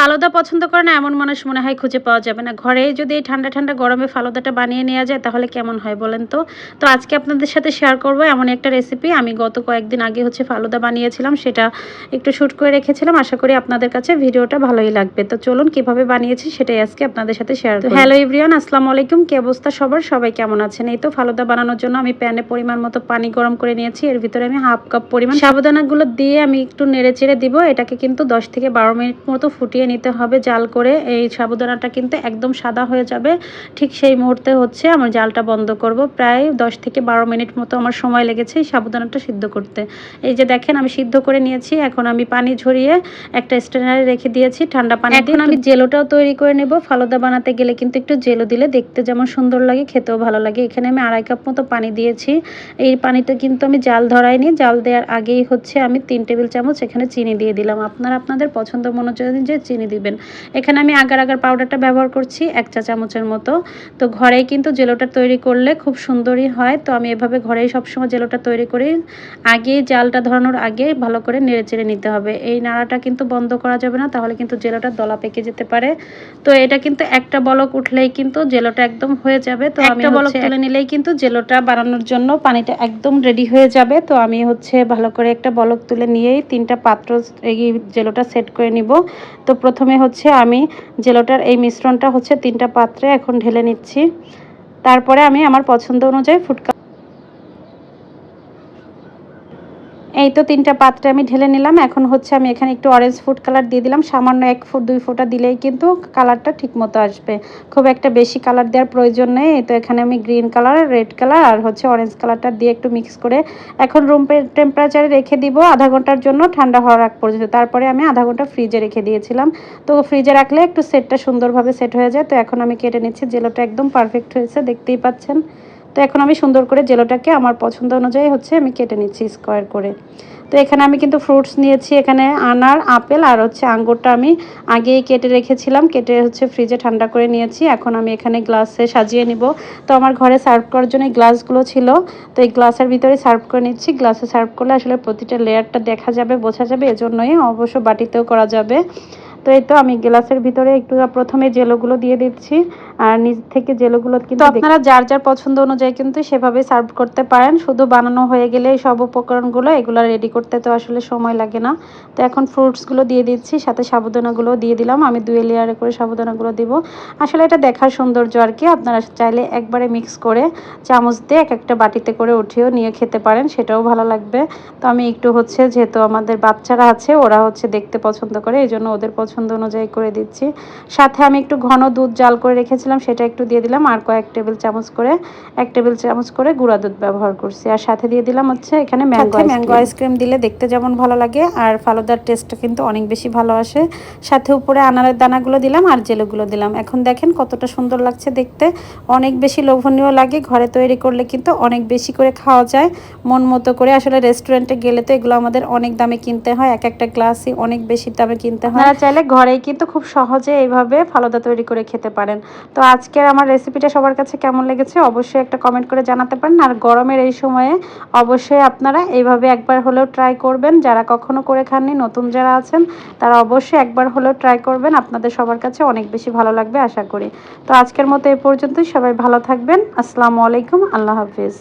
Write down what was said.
ফালুদা পছন্দ করে না এমন মানুষ মনে হয় খুঁজে পাওয়া যাবে না। ঘরেই যদি এই ঠান্ডা, ঠান্ডা গরমে ফালুদাটা বানিয়ে নেওয়া যায় তাহলে কেমন হয় বলেন তো? তো আজকে আপনাদের সাথে শেয়ার করব এমন একটা রেসিপি। আমি গত কয়েকদিন আগে ফালুদা বানিয়েছিলাম। সেটা একটু শুট করে রেখেছিলাম। আশা করি আপনাদের কাছে ভিডিওটা ভালোই লাগবে। তো চলুন কিভাবে বানিয়েছি সেটাই আজকে আপনাদের সাথে শেয়ার করি। হ্যালো এভরিওয়ান, আসসালামু আলাইকুম। কি অবস্থা সবার? সবাই কেমন আছেন? এই তো ফালুদা বানানোর জন্য আমি প্যানে পরিমাণ মতো পানি গরম করে নিয়েছি। এর ভিতরে আমি হাফ কাপ পরিমাণ সাবুদানাগুলো দিয়ে আমি একটু নেড়েচেড়ে দিব। এটাকে কিন্তু 10 থেকে 12 মিনিট মতো ফুটিয়ে নিতে হবে জাল করে। এই সাবুদানাটা কিন্তু একদম সাদা হয়ে যাবে। ঠিক সেই মুহূর্তে আমার জালটা বন্ধ করব। প্রায় 10 থেকে 12 মিনিট মতো আমার সময় লেগেছে এই সাবুদানাটা সিদ্ধ করতে। এই যে দেখেন আমি সিদ্ধ করে নিয়েছি। এখন আমি পানি ঝরিয়ে একটা স্ট্রেনারে রেখে দিয়েছি ঠান্ডা পানি দিয়ে। এখন আমি জেলোটাও তৈরি করে নেব। ফালুদা বানাতে গেলে কিন্তু একটু জেলো দিলে দেখতে যেমন সুন্দর লাগে খেতেও ভালো লাগে। এখানে আমি 2.5 কাপ মতো পানি দিয়েছি। এই পানিটা কিন্তু আমি জাল ধরাইনি। জাল দেওয়ার আগেই আমি 3 টেবিল চামচ এখানে চিনি দিয়ে দিলাম। আপনারা আপনাদের পছন্দ অনুযায়ী চিনি দিবেন। এখানে আমি আগার পাউডারটা ব্যবহার করছি 1 চা চামচের মতো। তো ঘরেই কিন্তু জেলোটা তৈরি করলে খুব সুন্দরই হয়। তো আমি এভাবে ঘরেই সবসময় জেলোটা তৈরি করি। আগে জালটা ধরানোর আগে ভালো করে নেড়েচেড়ে নিতে হবে। এই নাড়াটা কিন্তু বন্ধ করা যাবে না, তাহলে কিন্তু জেলোটা দলা পেকে যেতে পারে। তো এটা কিন্তু একটা বলক উঠলেই কিন্তু জেলোটা একদম হয়ে যাবে। তো আমি বলক তুলে নিলেই কিন্তু জেলোটা বানানোর জন্য পানিটা একদম রেডি হয়ে যাবে। তো আমি ভালো করে একটা বলক তুলে নিয়েই 3টা পাত্র এই জেলোটা সেট করে নিব। তো প্রথমে আমি জেলোটার এই মিশ্রণটা 3টা পাত্রে এখন ঢেলে নিচ্ছি। তারপরে আমি আমার পছন্দ অনুযায়ী এই তো 3টা পাত্রে আমি ঢেলে নিলাম। এখন আমি এখানে একটু অরেঞ্জ ফুড কালার দিয়ে দিলাম। সামান্য 1 ফুট 2 ফোঁটা দিলেই কিন্তু কালারটা ঠিক মতো আসবে। খুব একটা বেশি কালার দেওয়ার প্রয়োজন নেই। তো এখানে আমি গ্রিন কালার, রেড কালার আর অরেঞ্জ কালারটা দিয়ে একটু মিক্স করে এখন রুম টেম্পারেচারে রেখে দিব আধা ঘন্টার জন্য, ঠান্ডা হওয়ার আগ পর্যন্ত। তারপরে আমি আধা ঘন্টা ফ্রিজে রেখে দিয়েছিলাম। তো ফ্রিজে রাখলে একটু সেটটা সুন্দরভাবে সেট হয়ে যায়। তো এখন আমি কেটে নিচ্ছি। জেলোটা একদম পারফেক্ট হয়েছে, দেখতেই পাচ্ছেন। তো এখন আমি সুন্দর করে জেলোটাকে আমার পছন্দ অনুযায়ী আমি কেটে নিচ্ছি স্কোয়ার করে। তো এখানে আমি কিন্তু ফ্রুটস নিয়েছি। এখানে আনার, আপেল আর আঙ্গুরটা আমি আগেই কেটে রেখেছিলাম। কেটে ফ্রিজে ঠান্ডা করে নিয়েছি। এখন আমি এখানে গ্লাসে সাজিয়ে নিব। তো আমার ঘরে সার্ভ করার জন্য এই গ্লাসগুলো ছিল। তো এই গ্লাসের ভিতরে সার্ভ করে নিচ্ছি। গ্লাসে সার্ভ করলে আসলে প্রতিটা লেয়ারটা দেখা যাবে, বোঝা যাবে। এজন্যই অবশ্য বাটিতেও করা যাবে। তো এই তো আমি গ্লাসের ভিতরে একটু প্রথমে জেলোগুলো দিয়ে দিচ্ছি। আর নিচ থেকে জেলোগুলো কিন্তু আপনারা যার যার পছন্দ অনুযায়ী কিন্তু সেভাবে সার্ভ করতে পারেন। শুধু বানানো হয়ে গেলে সব উপকরণগুলো এগুলো রেডি করতে তো আসলে সময় লাগে না। তো এখন ফ্রুটসগুলো দিয়ে দিচ্ছি, সাথে সাবুদানাগুলো দিয়ে দিলাম। আমি 2 লেয়ারে করে সাবুদানাগুলো দিব। আসলে এটা দেখার সৌন্দর্য আর কি। আপনারা চাইলে একবারে মিক্স করে চামচ দিয়ে একটা বাটিতে করে উঠিয়েও নিয়ে খেতে পারেন, সেটাও ভালো লাগবে। তো আমি একটু যেহেতু আমাদের বাচ্চারা আছে, ওরা দেখতে পছন্দ করে, এই জন্য ওদের পছন্দ অনুযায়ী করে দিচ্ছি। সাথে আমি একটু ঘন দুধ জাল করে রেখেছিলাম, সেটা একটু দিয়ে দিলাম। আর কয়েক টেবিল চামচ করে 1 টেবিল চামচ করে গুঁড়া দুধ ব্যবহার করছি। আর সাথে দিয়ে দিলাম এখানে ম্যাঙ্গো আইসক্রিম দিলে দেখতে যেমন ভালো লাগে আর ফালুদার টেস্টটা কিন্তু অনেক বেশি ভালো আসে। সাথে উপরে আনারের দানাগুলো দিলাম আর জেলোগুলো দিলাম। এখন দেখেন কতটা সুন্দর লাগছে দেখতে, অনেক বেশি লোভনীয় লাগে। ঘরে তৈরি করলে কিন্তু অনেক বেশি করে খাওয়া যায় মন মতো করে। আসলে রেস্টুরেন্টে গেলে তো এগুলো আমাদের অনেক দামে কিনতে হয়, একটা গ্লাসই অনেক বেশি দামে কিনতে হয়। আপনারা চাইলে ঘরেই কিন্তু খুব সহজে এইভাবে ফালুদা তৈরি করে খেতে পারেন। তো আজকের আমার রেসিপিটা সবার কাছে কেমন লেগেছে অবশ্যই একটা কমেন্ট করে জানাতে পারেন। আর গরমের এই সময়ে অবশ্যই আপনারা এইভাবে একবার হলেও ট্রাই করবেন। যারা কখনো করে খাননি, নতুন যারা আছেন তারা অবশ্যই একবার হলেও ট্রাই করবেন। আপনাদের সবার কাছে অনেক বেশি ভালো লাগবে আশা করি। তো আজকের মতো এই পর্যন্তই। সবাই ভালো থাকবেন। আসসালামু আলাইকুম, আল্লাহ হাফিজ।